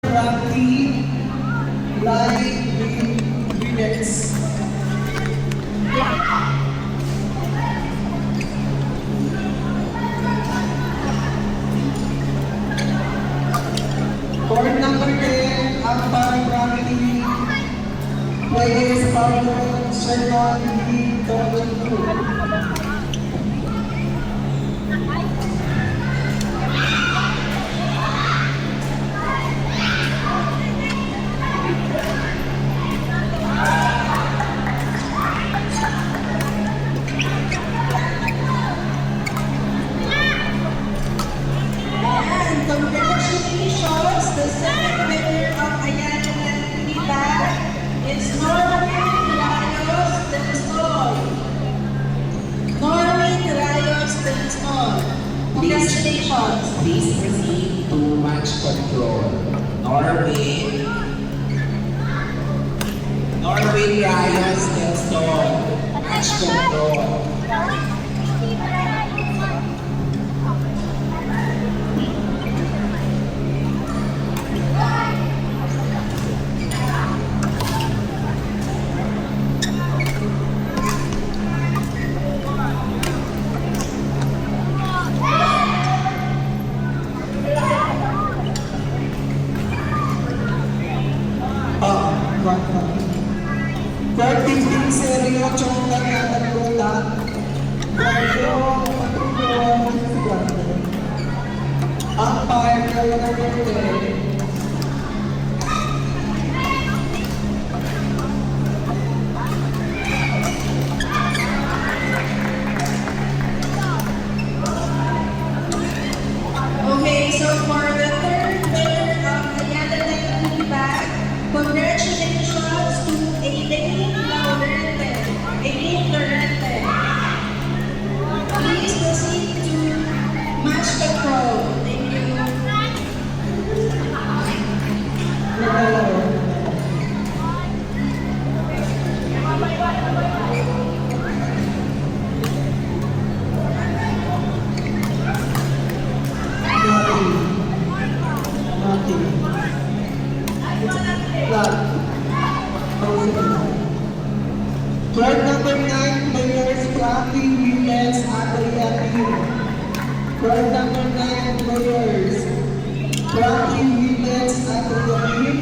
Rocky, live minutes. Court number 10, Ampar Rocky, players Pablo Sherman D. Toronto. Congratulations, the second winner of Ayala Feedback is Norwin Rayos del Sol. Norwin Rayos del Sol. Congratulations. Please proceed to match control. Norwin Rayos del Sol. Match control. Quarting din seryo, chonggan na nagula. Pero, Ampar kayo na rin. Okay, so for the third winner of Ayala Feedback, congratulations to Elaine Laurente. Elaine Laurente. Please proceed to match control. Thank you. Court number 9, players Rocky, Williams, Adriati. Court number 9, players Rocky, Williams, Adriati.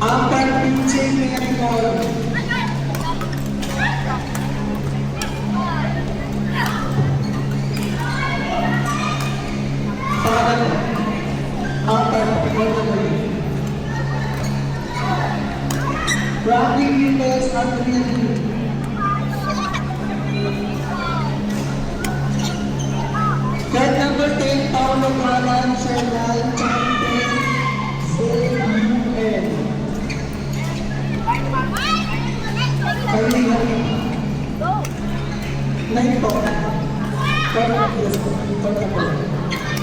Ampar Pinche Mericol. Rocky Williams, Adriati. Court number 10, Paulo Malan, Sherman, Champion, Z.U.N. Nine po. Court number 10.